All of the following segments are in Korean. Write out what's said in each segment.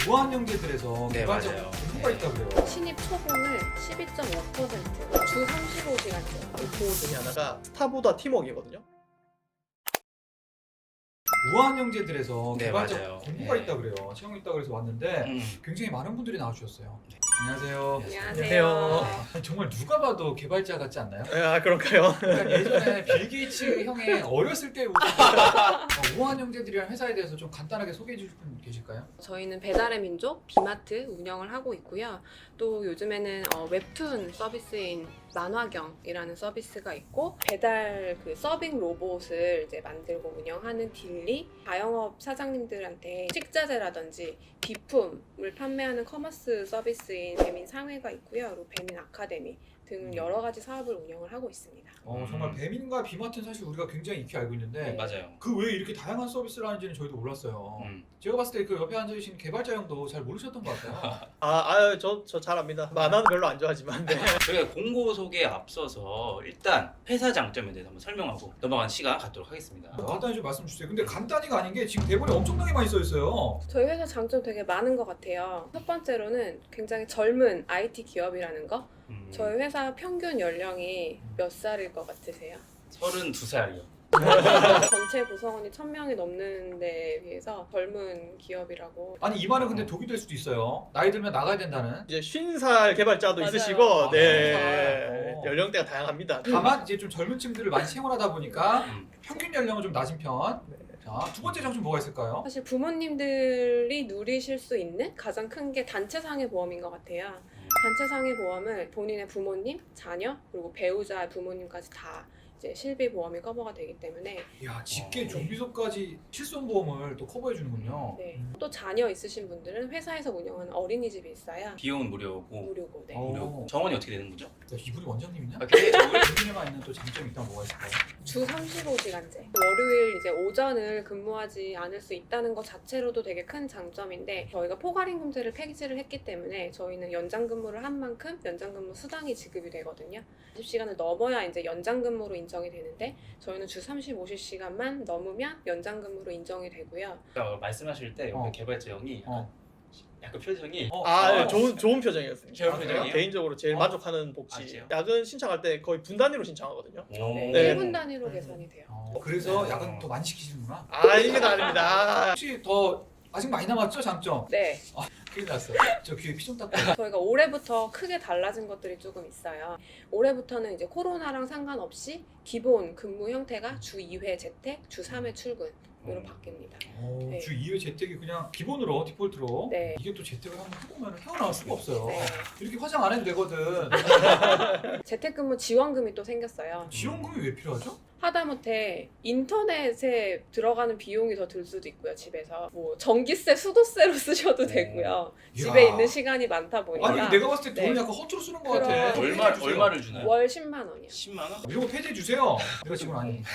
무한영재들에서 네, 개발자 맞아요. 공부가 있다고 그래요. 신입 초봉을 12.5%, 주 35시간제. 목표 중에 하나가 스타보다 팀워크이거든요. 무한영재들에서 네, 개발자 맞아요. 공부가 네. 있다고 그래요. 채용이 있다고 그래서 왔는데 굉장히 많은 분들이 나와주셨어요. 네. 안녕하세요. 안녕하세요. 정말 누가 봐도 개발자 같지 않나요? 아 그런가요? 약간 예전에 빌 게이츠 형의 어렸을 때 무한영재들이라는 회사에 대해서 좀 간단하게 소개해 주실 분 계실까요? 저희는 배달의 민족 비마트 운영을 하고 있고요. 또 요즘에는 웹툰 서비스인 만화경이라는 서비스가 있고 배달 그 서빙 로봇을 이제 만들고 운영하는 딜리, 자영업 사장님들한테 식자재라든지 비품을 판매하는 커머스 서비스인 배민 상회가 있고요. 그리고 배민 아카데미 등 여러 가지 사업을 운영을 하고 있습니다. 정말 배민과 비마트는 사실 우리가 굉장히 익히 알고 있는데 네. 맞아요. 그 외에 이렇게 다양한 서비스를 하는지는 저희도 몰랐어요. 제가 봤을 때 그 옆에 앉아 계신 개발자 형도 잘 모르셨던 것 같아요. 저 잘 압니다. 만화는 별로 안 좋아하지만. 네. 저희가 공고 소개에 앞서서 일단 회사 장점에 대해서 한번 설명하고 넘어가는 시간 갖도록 하겠습니다. 간단히 좀 말씀 주세요. 근데 간단히가 아닌 게 지금 대본에 엄청나게 많이 써 있어요. 저희 회사 장점 되게 많은 것 같아요. 첫 번째로는 굉장히 젊은 IT 기업이라는 거. 저희 회사 평균 연령이 몇 살일 것 같으세요? 32살이요. 전체 구성원이 1000명이 넘는 데에 비해서 젊은 기업이라고. 아니 이 말은 근데 독이 될 수도 있어요. 나이 들면 나가야 된다는. 이제 50살 개발자도 맞아요. 있으시고, 아, 네. 50살. 연령대가 다양합니다. 다만 이제 좀 젊은 층들을 많이 채용하다 보니까 음. 평균 연령은 좀 낮은 편. 자, 두 번째 장점 뭐가 있을까요? 사실 부모님들이 누리실 수 있는 가장 큰 게 단체상해 보험인 것 같아요. 단체상해 보험을 본인의 부모님, 자녀, 그리고 배우자의 부모님까지 다 이제 실비 보험이 커버가 되기 때문에 야, 직계 좀비소까지 실손보험을 또 커버해 주는군요. 네. 또 자녀 있으신 분들은 회사에서 운영하는 어린이집이 있어야 비용은 무료고 무료고. 네. 무료고 정원이 어떻게 되는 거죠? 야, 이분이 원장님이냐? 굉장히 적을 본인에만 있는 또 장점이 있다면 뭐가 있을까요? 주 35시간제. 월요일 이제 오전을 근무하지 않을 수 있다는 것 자체로도 되게 큰 장점인데 저희가 포괄임금제를 폐지를 했기 때문에 저희는 연장 근무를 한 만큼 연장 근무 수당이 지급이 되거든요. 20시간을 넘어야 이제 연장 근무로 인정이 되는데 저희는 주 35시간만 넘으면 연장 근무로 인정이 되고요. 말씀하실 때 어. 옆에 개발자 형이 약간 표정이 네, 좋은 표정이었습니다. 좋은 표정이에요? 개인적으로 제일 만족하는 복지. 진짜요? 야근 신청할 때 거의 분 단위로 신청하거든요. 네. 네. 1분 단위로 계산이 돼요. 그래서 야근 더 많이 시키시는구나. 이게 아닙니다. 혹시 더 아직 많이 남았죠, 장점? 네. 큰일 났어. 저 귀에 피 좀 닦고. 저희가 올해부터 크게 달라진 것들이 조금 있어요. 올해부터는 이제 코로나랑 상관없이 기본 근무 형태가 주 2회 재택, 주 3회 출근으로 바뀝니다. 네. 주 2회 재택이 그냥 기본으로 디폴트로. 네. 이게 또 재택을 한번 해보면 헤어나올 수가 없어요. 네. 이렇게 화장 안 해도 되거든. 재택근무 지원금이 또 생겼어요. 지원금이 왜 필요하죠? 하다못해 인터넷에 들어가는 비용이 더 들 수도 있고요. 집에서 뭐 전기세, 수도세로 쓰셔도 되고요. 집에 이야. 있는 시간이 많다 보니까 아니 내가 봤을 때 돈을 네. 약간 허투루 쓰는 것 같아. 그럼. 얼마를 주나요? 월 10만 원이요. 10만 원? 이런 거 폐지해 주세요. 내가 지금 아니니까.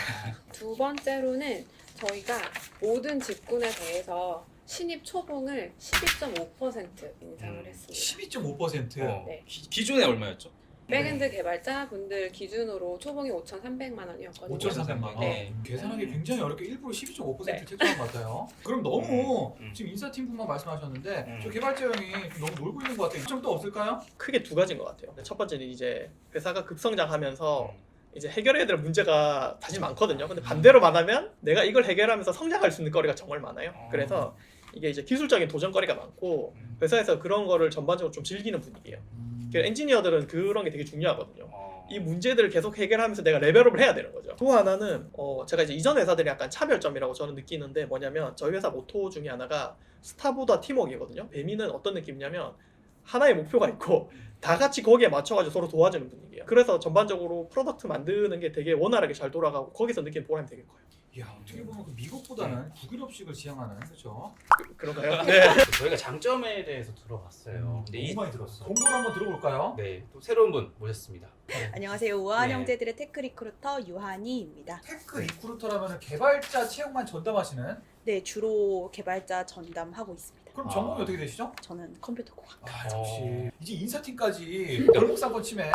두 번째로는 저희가 모든 직군에 대해서 신입 초봉을 12.5% 인상을 했습니다. 12.5%. 네. 기존에 얼마였죠? 백엔드 개발자 분들 기준으로 초봉이 5,300만 원이었거든요. 5,300만 원. 네. 계산하기 굉장히 어렵게 일부러 12.5% 네. 책정한 것 같아요. 그럼 너무 음. 지금 인사팀분만 말씀하셨는데 음. 저 개발자 형이 좀 너무 놀고 있는 것 같아요. 좀 또 없을까요? 크게 두 가지인 것 같아요. 첫 번째는 이제 회사가 급성장하면서 이제 해결해야 될 문제가 사실 많거든요. 근데 반대로 말하면 내가 이걸 해결하면서 성장할 수 있는 거리가 정말 많아요. 그래서 이게 이제 기술적인 도전거리가 많고 회사에서 그런 거를 전반적으로 좀 즐기는 분위기예요. 그래서 엔지니어들은 그런 게 되게 중요하거든요. 이 문제들을 계속 해결하면서 내가 레벨업을 해야 되는 거죠. 또 하나는 제가 이제 이전 회사들이 약간 차별점이라고 저는 느끼는데 뭐냐면 저희 회사 모토 중에 하나가 스타보다 팀워크이거든요. 배민은 어떤 느낌이냐면 하나의 목표가 있고 다 같이 거기에 맞춰가지고 서로 도와주는 분위기예요. 그래서 전반적으로 프로덕트 만드는 게 되게 원활하게 잘 돌아가고 거기서 느끼는 보람이 되게 커요. 이야, 어떻게 보면 그 미국보다는 북유럽식을 지향하는 그렇죠. 그런가요? 네. 저희가 장점에 대해서 들어봤어요. 근데 너무 많이 들었어. 공부를 한번 들어볼까요? 네, 또 새로운 분 모셨습니다. 안녕하세요. 우한형제들의 테크 리크루터 유한이입니다. 테크 리크루터라면 개발자 채용만 전담하시는. 네, 주로 개발자 전담하고 있습니다. 그럼 전공이 어떻게 되시죠? 저는 컴퓨터공학. 아, 역시 이제 인사팀까지 결국상권 치매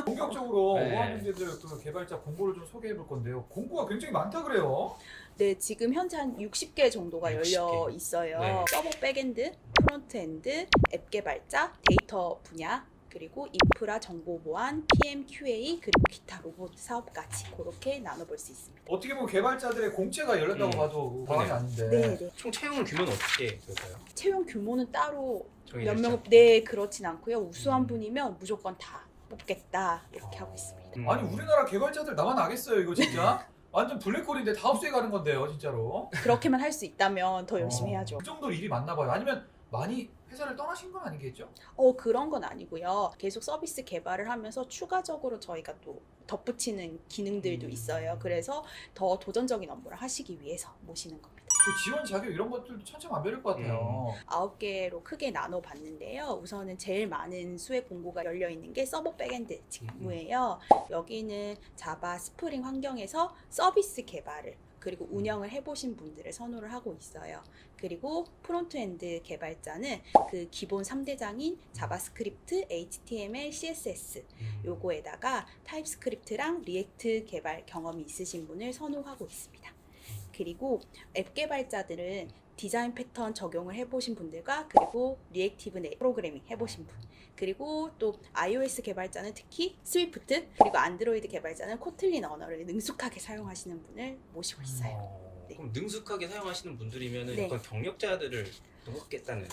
본격적으로 네. 우한형제들 그 개발자 공고를 좀 소개해 볼 건데요. 공고가 굉장히 많다 그래요. 네, 지금 현재 한 60개 정도가 60개. 열려 있어요. 네. 서버 백엔드, 프론트엔드, 앱 개발자, 데이터 분야, 그리고 인프라 정보 보안, PM, QA, 그리고 기타 로봇 사업까지 그렇게 나눠볼 수 있습니다. 어떻게 보면 개발자들의 공채가 열렸다고 봐도 과언이 그러네요. 아닌데. 네, 네. 총 채용 규모는 어떻게 될까요? 채용 규모는 따로 정해져 몇 있죠? 명, 네, 그렇진 않고요. 우수한 음. 분이면 무조건 다 뽑겠다 이렇게 하고 있습니다. 아니 우리나라 개발자들 나만 나겠어요 이거 진짜. 완전 블랙홀인데 다 흡수해 가는 건데요 진짜로. 그렇게만 할 수 있다면 더 열심히 해야죠. 그 정도로 일이 많나 봐요. 아니면 많이 회사를 떠나신 건 아니겠죠? 그런 건 아니고요. 계속 서비스 개발을 하면서 추가적으로 저희가 또 덧붙이는 기능들도 있어요. 그래서 더 도전적인 업무를 하시기 위해서 모시는 겁니다. 그 지원 자격 이런 것들도 천차만별일 것 같아요. 9개로 크게 나눠봤는데요. 우선은 제일 많은 수의 공고가 열려있는 게 서버 백엔드 직무예요. 여기는 자바 스프링 환경에서 서비스 개발을 그리고 운영을 해보신 분들을 선호를 하고 있어요. 그리고 프론트엔드 개발자는 그 기본 3대장인 자바스크립트, HTML, CSS 요거에다가 타입스크립트랑 리액트 개발 경험이 있으신 분을 선호하고 있습니다. 그리고 앱 개발자들은 디자인 패턴 적용을 해보신 분들과 그리고 리액티브 프로그래밍 해보신 분 그리고 또 iOS 개발자는 특히 스위프트 그리고 안드로이드 개발자는 코틀린 언어를 능숙하게 사용하시는 분을 모시고 있어요. 네. 그럼 능숙하게 사용하시는 분들이면 네. 약간 경력자들을 뽑겠다는.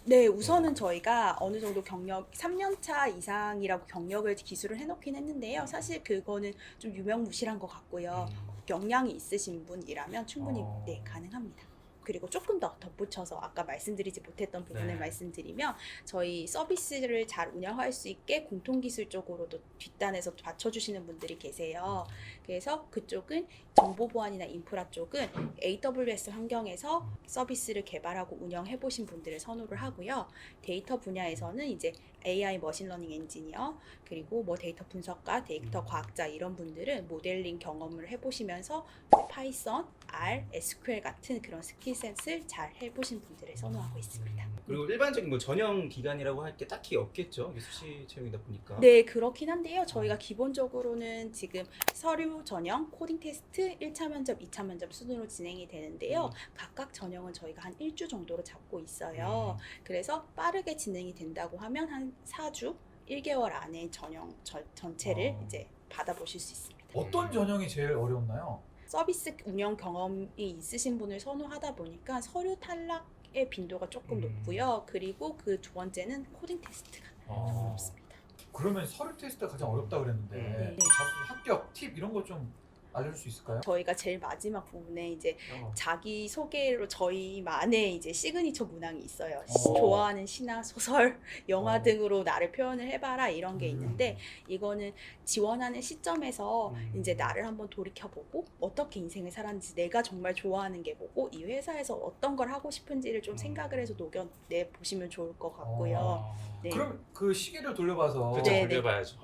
네, 우선은 저희가 어느 정도 경력 3년차 이상이라고 경력을 기술을 해놓긴 했는데요. 사실 그거는 좀 유명무실한 것 같고요. 역량이 있으신 분이라면 충분히 네, 가능합니다. 그리고 조금 더 덧붙여서 아까 말씀드리지 못했던 부분을 네. 말씀드리면 저희 서비스를 잘 운영할 수 있게 공통기술적으로도 뒷단에서 받쳐주시는 분들이 계세요. 그래서 그쪽은 정보보안이나 인프라 쪽은 AWS 환경에서 서비스를 개발하고 운영해 보신 분들을 선호를 하고요. 데이터 분야에서는 이제 AI 머신러닝 엔지니어 그리고 뭐 데이터 분석가, 데이터 과학자 이런 분들은 모델링 경험을 해보시면서 파이썬, R, SQL 같은 그런 스킬셋을 잘 해보신 분들을 선호하고 있습니다. 그리고 일반적인 뭐 전형 기간이라고 할 게 딱히 없겠죠. 이게 수시 채용이다 보니까. 네, 그렇긴 한데요. 저희가 기본적으로는 지금 서류 전형, 코딩 테스트, 1차 면접, 2차 면접 순으로 진행이 되는데요. 각각 전형은 저희가 한 1주 정도로 잡고 있어요. 그래서 빠르게 진행이 된다고 하면 한 4주, 1개월 안에 전형 전체를 이제 받아보실 수 있습니다. 어떤 전형이 제일 어려웠나요? 서비스 운영 경험이 있으신 분을 선호하다 보니까 서류 탈락의 빈도가 조금 높고요. 그리고 그 두 번째는 코딩 테스트가 좀 어렵습니다. 그러면 서류 테스트가 가장 어렵다 그랬는데 네. 자수 합격 팁 이런 거 좀 알려줄 수 있을까요? 저희가 제일 마지막 부분에 이제 어. 자기 소개로 저희만의 이제 시그니처 문항이 있어요. 어. 좋아하는 시나 소설, 영화 어. 등으로 나를 표현을 해봐라 이런 게 있는데 이거는 지원하는 시점에서 이제 나를 한번 돌이켜보고 어떻게 인생을 살았는지 내가 정말 좋아하는 게 뭐고 이 회사에서 어떤 걸 하고 싶은지를 좀 생각을 해서 녹여내 보시면 좋을 것 같고요. 네. 그럼 그 시계를 돌려봐서 그렇죠. 네, 네. 돌려봐야죠.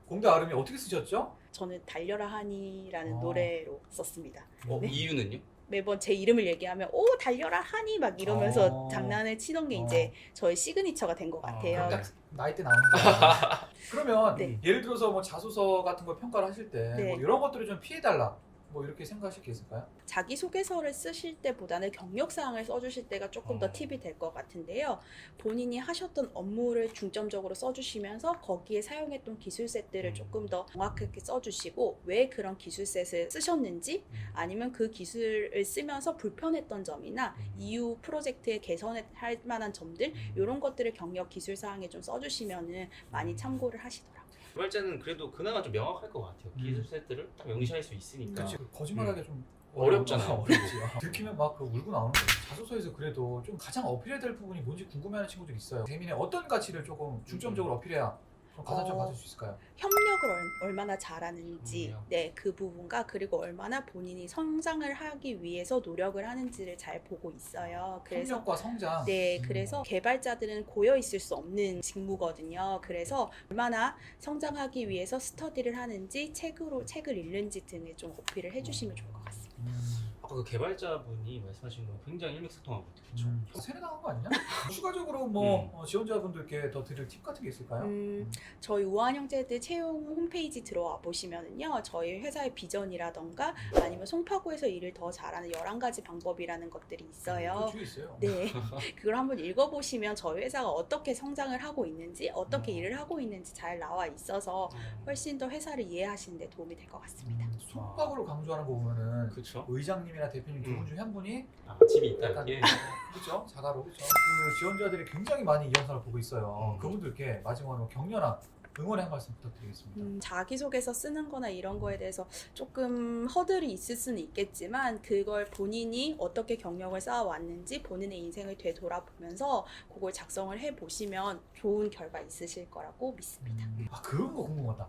공대 아름이 어떻게 쓰셨죠? 저는 달려라 하니라는 어. 노래로 썼습니다. 네. 이유는요? 매번 제 이름을 얘기하면 오 달려라 하니 막 이러면서 어. 장난을 치던 게 어. 이제 저의 시그니처가 된 것 같아요. 딱 나이 때 나오는 거야. 그러면 네. 예를 들어서 뭐 자소서 같은 걸 평가를 하실 때 네. 뭐 이런 것들을 좀 피해달라 뭐 이렇게 생각하실 게 있을까요? 자기소개서를 쓰실 때보다는 경력사항을 써주실 때가 조금 더 팁이 될 것 같은데요. 본인이 하셨던 업무를 중점적으로 써주시면서 거기에 사용했던 기술셋들을 조금 더 정확하게 써주시고 왜 그런 기술셋을 쓰셨는지 아니면 그 기술을 쓰면서 불편했던 점이나 이후 프로젝트에 개선할 만한 점들 이런 것들을 경력 기술사항에 좀 써주시면 많이 참고를 하시더라고요. 개발자는 그래도 그나마 좀 명확할 것 같아요. 기술 세트를 딱 명시할 수 있으니까. 그렇지. 거짓말하기 좀 어렵잖아요. 어렵지. 들키면 막 그 울고 나오는 거예요. 자소서에서 그래도 좀 가장 어필해야 될 부분이 뭔지 궁금해하는 친구들 있어요. 재민의 어떤 가치를 조금 중점적으로 어필해야 좀 가산점 받을 수 있을까요? 협력을 얼마나 잘하는지, 협력. 네, 그 부분과 그리고 얼마나 본인이 성장을 하기 위해서 노력을 하는지를 잘 보고 있어요. 그래서 협력과 성장. 네, 그래서 개발자들은 고여 있을 수 없는 직무거든요. 그래서 얼마나 성장하기 위해서 스터디를 하는지, 책을 읽는지 등을 좀 어필을 해주시면 좋을 것 같습니다. 아까 그 개발자분이 말씀하신 건 굉장히 일맥상통하고 그렇죠. 세뇌당한 거 아니냐? 추가적으로 뭐 지원자분들께 더 드릴 팁 같은 게 있을까요? 저희 우한형제들 채용 홈페이지 들어와 보시면은요, 저희 회사의 비전이라던가 아니면 송파구에서 일을 더 잘하는 11가지 방법이라는 것들이 있어요. 그 주에 있어요. 네, 그걸 한번 읽어보시면 저희 회사가 어떻게 성장을 하고 있는지, 어떻게 일을 하고 있는지 잘 나와 있어서 훨씬 더 회사를 이해하시는 데 도움이 될 것 같습니다. 송파구를 강조하는 거 보면은 그렇죠. 의장님이나 대표님 두 분 중에 한 분이 아, 집이 있다 약간 이게. 그렇죠? 자가로 그렇죠? 그 지원자들이 굉장히 많이 이 영상을 보고 있어요. 그분들께 마지막으로 격려나 응원의 한 말씀 부탁드리겠습니다. 자기소개서 쓰는 거나 이런 거에 대해서 조금 허들이 있을 수는 있겠지만 그걸 본인이 어떻게 경력을 쌓아왔는지 본인의 인생을 되돌아보면서 그걸 작성을 해보시면 좋은 결과 있으실 거라고 믿습니다. 아 그런 거 궁금하다.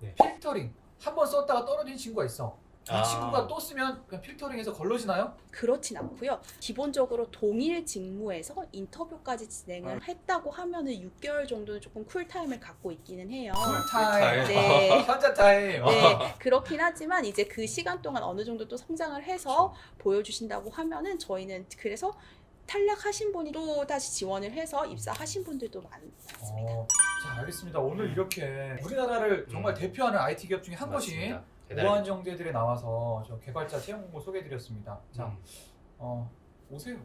네. 필터링 한 번 썼다가 떨어진 친구가 있어. 이 아. 친구가 또 쓰면 그냥 필터링해서 걸러지나요? 그렇진 않고요. 기본적으로 동일 직무에서 인터뷰까지 진행을 했다고 하면은 6개월 정도는 조금 쿨타임을 갖고 있기는 해요. 쿨타임, 네. 환자 타임. 네, 그렇긴 하지만 이제 그 시간 동안 어느 정도 또 성장을 해서 보여주신다고 하면은 저희는 그래서 탈락하신 분이 또 다시 지원을 해서 입사하신 분들도 많습니다. 자 알겠습니다. 오늘 이렇게 우리나라를 정말 대표하는 IT 기업 중에 한 곳인 맞습니다. 대단히 우한정제들에 나와서 저 개발자 채용 공고 소개해드렸습니다. 자 오세요.